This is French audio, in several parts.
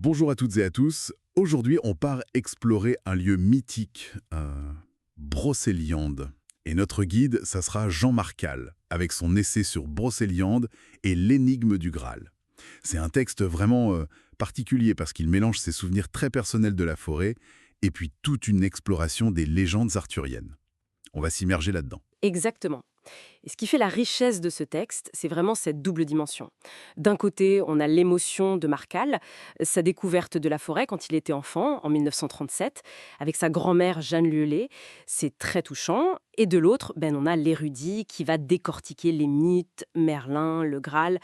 Bonjour à toutes et à tous. Aujourd'hui, on part explorer un lieu mythique, Brocéliande. Et notre guide, ça sera Jean Marcal, avec son essai sur Brocéliande et l'énigme du Graal. C'est un texte vraiment particulier parce qu'il mélange ses souvenirs très personnels de la forêt et puis toute une exploration des légendes arthuriennes. On va s'immerger là-dedans. Exactement. Et ce qui fait la richesse de ce texte, c'est vraiment cette double dimension. D'un côté, on a l'émotion de Marcal, sa découverte de la forêt quand il était enfant, en 1937, avec sa grand-mère Jeanne Liolet. C'est très touchant. Et de l'autre, on a l'érudit qui va décortiquer les mythes, Merlin, le Graal.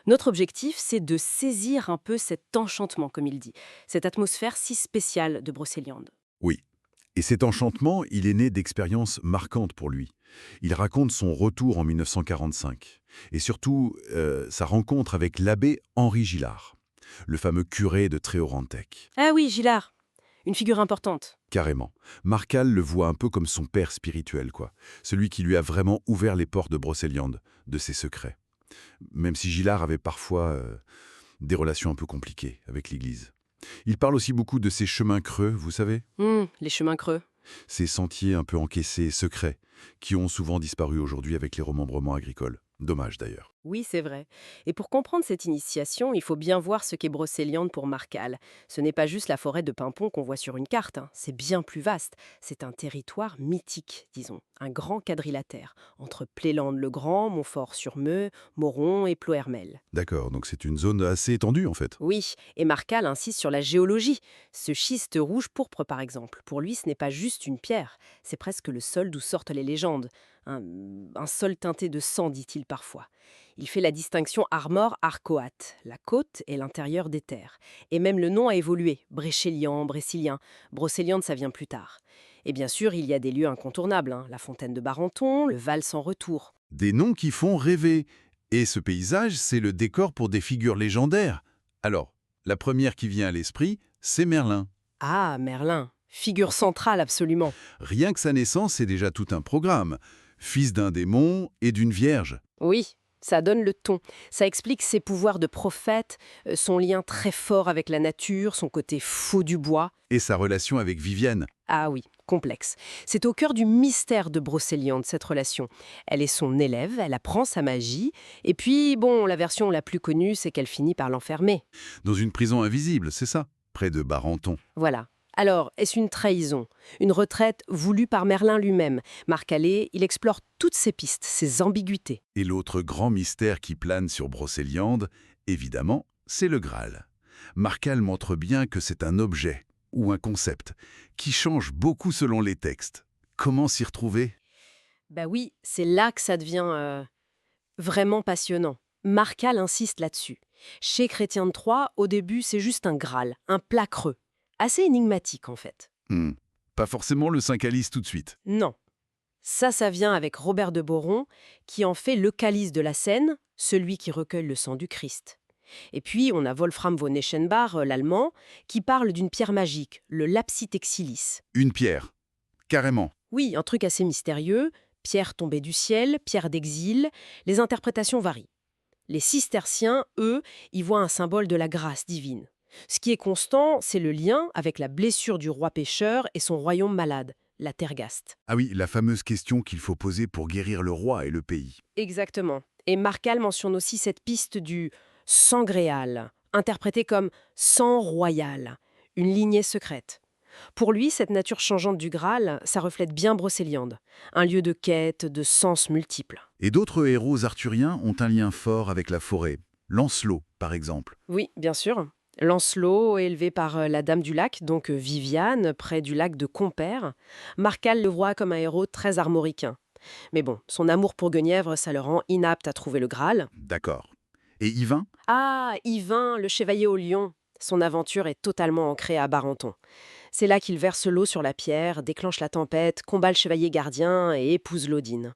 Notre objectif, c'est de saisir un peu cet enchantement, comme il dit, cette atmosphère si spéciale de Brocéliande. Oui. Et cet enchantement, il est né d'expériences marquantes pour lui. Il raconte son retour en 1945 et surtout sa rencontre avec l'abbé Henri Gillard, le fameux curé de Tréorantec. Ah oui, Gillard, une figure importante. Carrément. Marcal le voit un peu comme son père spirituel, quoi. Celui qui lui a vraiment ouvert les portes de Brocéliande, de ses secrets. Même si Gillard avait parfois des relations un peu compliquées avec l'Église. Il parle aussi beaucoup de ces chemins creux, vous savez, Les chemins creux. ces sentiers un peu encaissés, secrets, qui ont souvent disparu aujourd'hui avec les remembrements agricoles. Dommage d'ailleurs. Oui, c'est vrai. Et pour comprendre cette initiation, il faut bien voir ce qu'est Brocéliande pour Marcal. Ce n'est pas juste la forêt de Pimpon qu'on voit sur une carte, hein. C'est bien plus vaste. C'est un territoire mythique, disons, un grand quadrilatère, entre Pléland-le-Grand, Montfort-sur-Meux, Moron et Plohermel. D'accord, donc c'est une zone assez étendue en fait. Oui, et Marcal insiste sur la géologie. Ce schiste rouge-pourpre, par exemple, pour lui, ce n'est pas juste une pierre, c'est presque le sol d'où sortent les légendes. Un, un sol teinté de sang, dit-il parfois. Il fait la distinction Armor-Arcoate, la côte et l'intérieur des terres. Et même le nom a évolué, Bréchélian, Brécilien. Brocéliande, ça vient plus tard. Et bien sûr, il y a des lieux incontournables, hein, la fontaine de Barenton, le Val sans retour. Des noms qui font rêver. Et ce paysage, c'est le décor pour des figures légendaires. Alors, la première qui vient à l'esprit, c'est Merlin. Ah, Merlin, figure centrale absolument. Rien que sa naissance, c'est déjà tout un programme. Fils d'un démon et d'une vierge. Oui, ça donne le ton. Ça explique ses pouvoirs de prophète, son lien très fort avec la nature, son côté faux du bois. Et sa relation avec Vivienne. Ah oui, complexe. C'est au cœur du mystère de Brocéliande, cette relation. Elle est son élève, elle apprend sa magie, et puis, la version la plus connue, c'est qu'elle finit par l'enfermer. Dans une prison invisible, c'est ça, près de Barenton. Voilà. Alors, est-ce une trahison? Une retraite voulue par Merlin lui-même? Marc-Allais, il explore toutes ces pistes, ces ambiguïtés. Et l'autre grand mystère qui plane sur Brocéliande, évidemment, c'est le Graal. Marcal montre bien que c'est un objet, ou un concept, qui change beaucoup selon les textes. Comment s'y retrouver? Bah oui, c'est là que ça devient vraiment passionnant. Marcal insiste là-dessus. Chez Chrétien de Troyes, au début, c'est juste un Graal, un plat creux. Assez énigmatique, en fait. Hmm. Pas forcément le Saint-Calice tout de suite. Non. Ça vient avec Robert de Boron, qui en fait le calice de la Seine, celui qui recueille le sang du Christ. Et puis, on a Wolfram von Eschenbach, l'allemand, qui parle d'une pierre magique, le lapsitexilis. Une pierre. Carrément. Oui, un truc assez mystérieux, pierre tombée du ciel, pierre d'exil, les interprétations varient. Les cisterciens, eux, y voient un symbole de la grâce divine. Ce qui est constant, c'est le lien avec la blessure du roi pécheur et son royaume malade, la Tergaste. Ah oui, la fameuse question qu'il faut poser pour guérir le roi et le pays. Exactement. Et Marcal mentionne aussi cette piste du sangréal, interprété comme sang royal, une lignée secrète. Pour lui, cette nature changeante du Graal, ça reflète bien Brocéliande, un lieu de quête, de sens multiples. Et d'autres héros arthuriens ont un lien fort avec la forêt. Lancelot, par exemple. Oui, bien sûr. Lancelot, élevé par la Dame du Lac, donc Viviane, près du lac de Compère, Marcal le voit comme un héros très armoricain. Mais bon, son amour pour Guenièvre, ça le rend inapte à trouver le Graal. D'accord. Et Yvain? Ah, Yvain, le chevalier au lion. Son aventure est totalement ancrée à Barenton. C'est là qu'il verse l'eau sur la pierre, déclenche la tempête, combat le chevalier gardien et épouse l'Odine.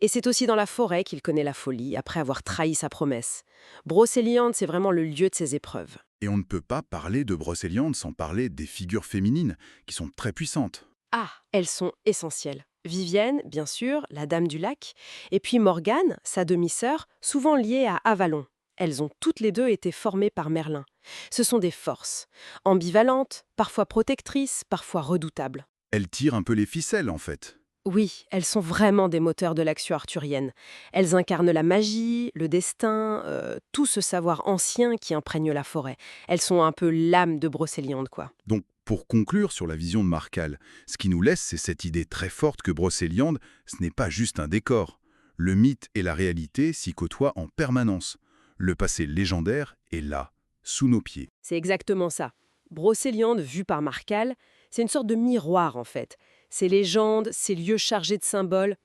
Et c'est aussi dans la forêt qu'il connaît la folie, après avoir trahi sa promesse. Brocéliande, c'est vraiment le lieu de ses épreuves. Et on ne peut pas parler de Brocéliande sans parler des figures féminines, qui sont très puissantes. Ah, elles sont essentielles. Vivienne, bien sûr, la Dame du Lac, et puis Morgane, sa demi-sœur, souvent liée à Avalon. elles ont toutes les deux été formées par Merlin. Ce sont des forces, ambivalentes, parfois protectrices, parfois redoutables. Elle tire un peu les ficelles, en fait. Oui, elles sont vraiment des moteurs de l'action arthurienne. Elles incarnent la magie, le destin, tout ce savoir ancien qui imprègne la forêt. Elles sont un peu l'âme de Brocéliande, quoi. Donc, pour conclure sur la vision de Marcal, ce qui nous laisse, c'est cette idée très forte que Brocéliande, ce n'est pas juste un décor. Le mythe et la réalité s'y côtoient en permanence. Le passé légendaire est là, sous nos pieds. C'est exactement ça. Brocéliande, vue par Marcal, c'est une sorte de miroir, en fait. Ces légendes, ces lieux chargés de symboles,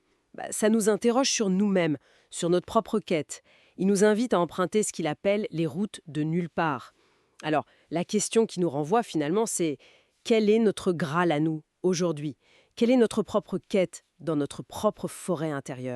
ça nous interroge sur nous-mêmes, sur notre propre quête. Il nous invite à emprunter ce qu'il appelle les routes de nulle part. Alors, la question qui nous renvoie finalement, c'est quel est notre Graal à nous, aujourd'hui? Quelle est notre propre quête dans notre propre forêt intérieure?